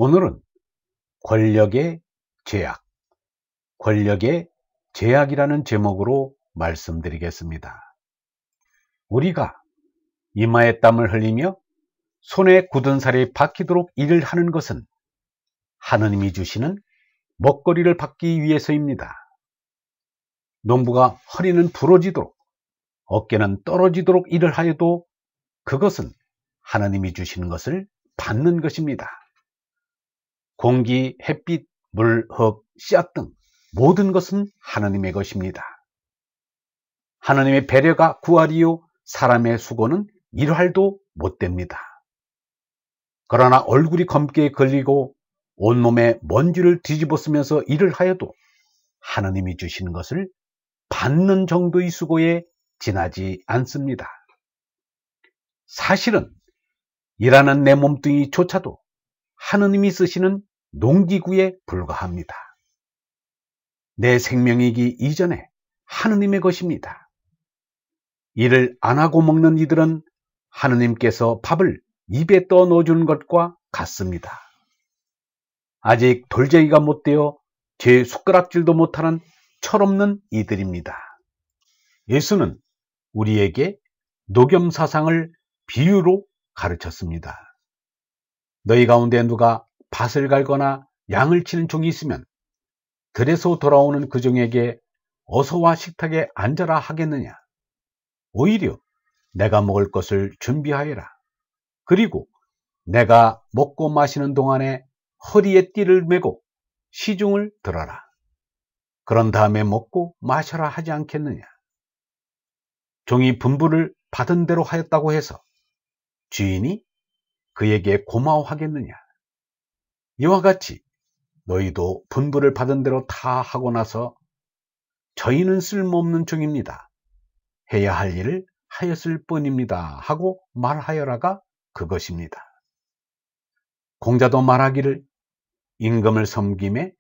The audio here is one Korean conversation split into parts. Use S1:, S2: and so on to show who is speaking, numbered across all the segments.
S1: 오늘은 권력의 제약, 권력의 제약이라는 제목으로 말씀드리겠습니다. 우리가 이마에 땀을 흘리며 손에 굳은 살이 박히도록 일을 하는 것은 하느님이 주시는 먹거리를 받기 위해서입니다. 농부가 허리는 부러지도록 어깨는 떨어지도록 일을 하여도 그것은 하나님이 주시는 것을 받는 것입니다. 공기, 햇빛, 물, 흙, 씨앗 등 모든 것은 하나님의 것입니다. 하나님의 배려가 구하리요 사람의 수고는 일할도 못됩니다. 그러나 얼굴이 검게 걸리고 온몸에 먼지를 뒤집어 쓰면서 일을 하여도 하나님이 주시는 것을 받는 정도의 수고에 지나지 않습니다. 사실은 일하는 내 몸뚱이조차도 하나님이 쓰시는 농기구에 불과합니다. 내 생명이기 이전에 하나님의 것입니다. 일을 안 하고 먹는 이들은 하나님께서 밥을 입에 떠 넣어주는 것과 같습니다. 아직 돌쟁이가 못되어 제 숟가락질도 못하는 철없는 이들입니다. 예수는 우리에게 노겸사상을 비유로 가르쳤습니다. 너희 가운데 누가 밭을 갈거나 양을 치는 종이 있으면 들에서 돌아오는 그 종에게 어서와 식탁에 앉아라 하겠느냐? 오히려 내가 먹을 것을 준비하여라. 그리고 내가 먹고 마시는 동안에 허리에 띠를 메고 시중을 들어라. 그런 다음에 먹고 마셔라 하지 않겠느냐? 종이 분부를 받은 대로 하였다고 해서 주인이 그에게 고마워하겠느냐? 이와 같이 너희도 분부를 받은 대로 다 하고 나서 저희는 쓸모없는 종입니다. 해야 할 일을 하였을 뿐입니다. 하고 말하여라가 그것입니다. 공자도 말하기를 임금을 섬김에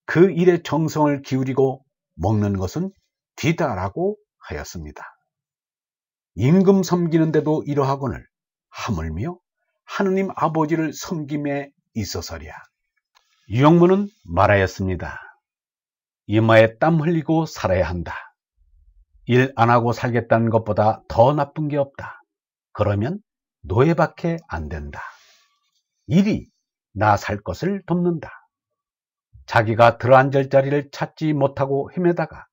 S1: 그 일에 정성을 기울이고 먹는 것은 뒤다라고 하였습니다. 임금 섬기는데도 이러하거늘 하물며 하느님 아버지를 섬김에 있어서랴. 유영문은 말하였습니다. 이마에 땀 흘리고 살아야 한다. 일 안 하고 살겠다는 것보다 더 나쁜 게 없다. 그러면 노예밖에 안 된다. 일이 나 살 것을 돕는다. 자기가 들어앉을 자리를 찾지 못하고 헤매다가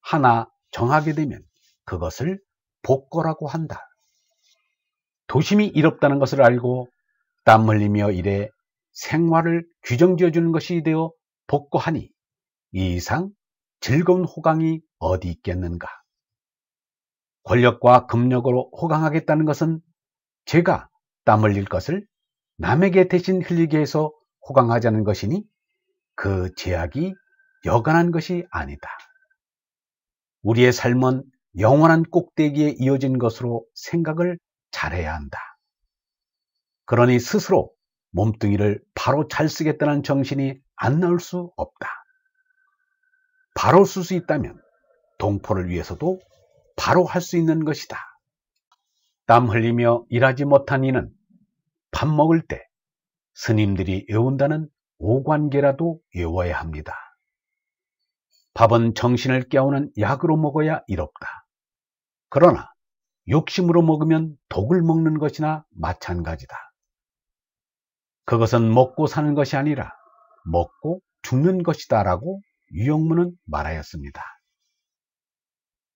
S1: 하나 정하게 되면 그것을 복거라고 한다. 도심이 이롭다는 것을 알고 땀 흘리며 일해 생활을 규정지어주는 것이 되어 복거하니 이 이상 즐거운 호강이 어디 있겠는가. 권력과 금력으로 호강하겠다는 것은 제가 땀 흘릴 것을 남에게 대신 흘리게 해서 호강하자는 것이니 그 제약이 여간한 것이 아니다. 우리의 삶은 영원한 꼭대기에 이어진 것으로 생각을 잘해야 한다. 그러니 스스로 몸뚱이를 바로 잘 쓰겠다는 정신이 안 나올 수 없다. 바로 쓸 수 있다면 동포를 위해서도 바로 할 수 있는 것이다. 땀 흘리며 일하지 못한 이는 밥 먹을 때 스님들이 외운다는 오관계라도 외워야 합니다. 밥은 정신을 깨우는 약으로 먹어야 이롭다. 그러나 욕심으로 먹으면 독을 먹는 것이나 마찬가지다. 그것은 먹고 사는 것이 아니라 먹고 죽는 것이다 라고 유영문은 말하였습니다.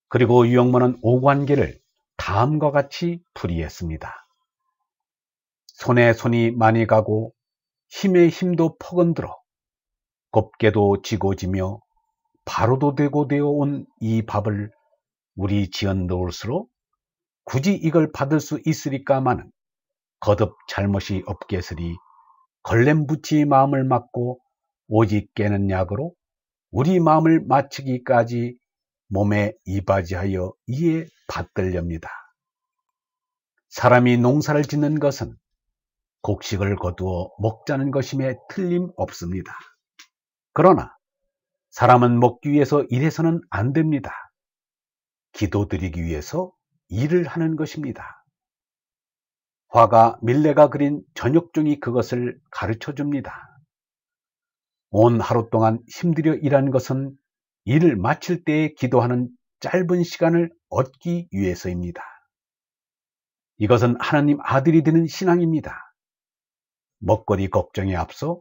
S1: 그리고 유영문은 오관계를 다음과 같이 풀이했습니다. 손에 손이 많이 가고 힘에 힘도 퍼건들어 곱게도 지고 지며 바로도 되고 되어 온 이 밥을 우리 지어 놓을수록 굳이 이걸 받을 수 있으리까마는 거듭 잘못이 없겠으리 걸렘붙이 마음을 막고 오직 깨는 약으로 우리 마음을 맞추기까지 몸에 이바지하여 이에 받들렵니다. 사람이 농사를 짓는 것은 곡식을 거두어 먹자는 것임에 틀림없습니다. 그러나 사람은 먹기 위해서 일해서는 안 됩니다. 기도드리기 위해서 일을 하는 것입니다. 화가 밀레가 그린 전역종이 그것을 가르쳐 줍니다. 온 하루 동안 힘들여 일한 것은 일을 마칠 때에 기도하는 짧은 시간을 얻기 위해서입니다. 이것은 하나님 아들이 되는 신앙입니다. 먹거리 걱정에 앞서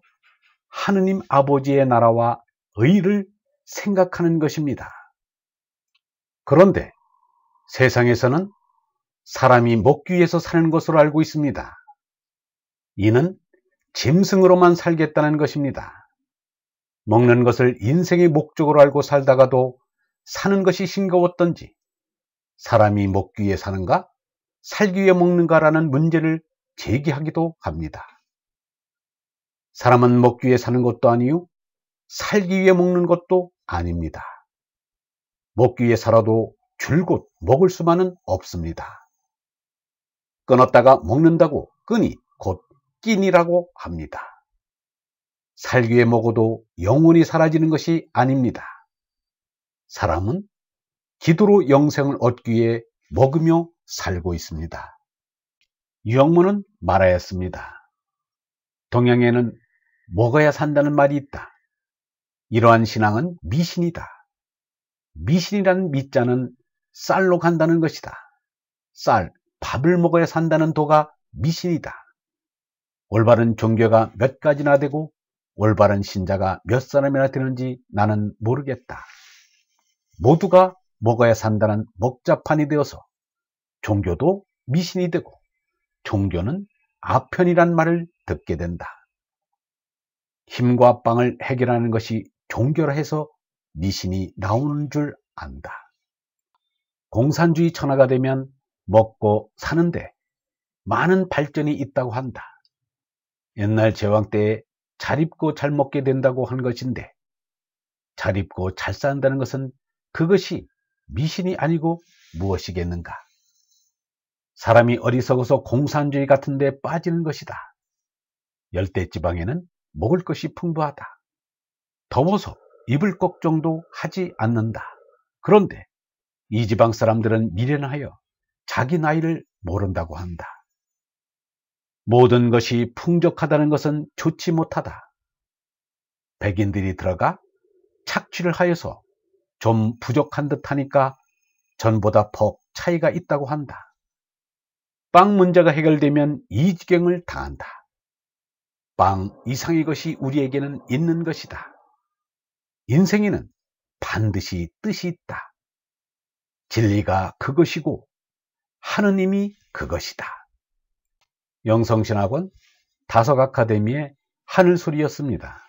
S1: 하느님 아버지의 나라와 의를 생각하는 것입니다. 그런데 세상에서는 사람이 먹기 위해서 사는 것으로 알고 있습니다. 이는 짐승으로만 살겠다는 것입니다. 먹는 것을 인생의 목적으로 알고 살다가도 사는 것이 싱거웠던지 사람이 먹기 위해 사는가, 살기 위해 먹는가라는 문제를 제기하기도 합니다. 사람은 먹기 위해 사는 것도 아니요, 살기 위해 먹는 것도 아닙니다. 먹기 위해 살아도 줄곧 먹을 수만은 없습니다. 끊었다가 먹는다고 끈이 곧 끼니라고 합니다. 살기 위해 먹어도 영원히 사라지는 것이 아닙니다. 사람은 기도로 영생을 얻기 위해 먹으며 살고 있습니다. 유영모는 말하였습니다. 동양에는 먹어야 산다는 말이 있다. 이러한 신앙은 미신이다. 미신이라는 미자는 쌀로 간다는 것이다. 쌀, 밥을 먹어야 산다는 도가 미신이다. 올바른 종교가 몇 가지나 되고 올바른 신자가 몇 사람이나 되는지 나는 모르겠다. 모두가 먹어야 산다는 먹자판이 되어서 종교도 미신이 되고 종교는 아편이란 말을 듣게 된다. 힘과 빵을 해결하는 것이 종교라 해서 미신이 나오는 줄 안다. 공산주의 천하가 되면 먹고 사는데 많은 발전이 있다고 한다. 옛날 제왕 때에 잘 입고 잘 먹게 된다고 한 것인데 잘 입고 잘 산다는 것은 그것이 미신이 아니고 무엇이겠는가? 사람이 어리석어서 공산주의 같은 데 빠지는 것이다. 열대지방에는 먹을 것이 풍부하다. 더워서 입을 걱정도 하지 않는다. 그런데 이 지방 사람들은 미련하여 자기 나이를 모른다고 한다. 모든 것이 풍족하다는 것은 좋지 못하다. 백인들이 들어가 착취를 하여서 좀 부족한 듯 하니까 전보다 퍽 차이가 있다고 한다. 빵 문제가 해결되면 이 지경을 당한다. 빵 이상의 것이 우리에게는 있는 것이다. 인생에는 반드시 뜻이 있다. 진리가 그것이고 하느님이 그것이다. 영성신학원 다석아카데미의 하늘소리였습니다.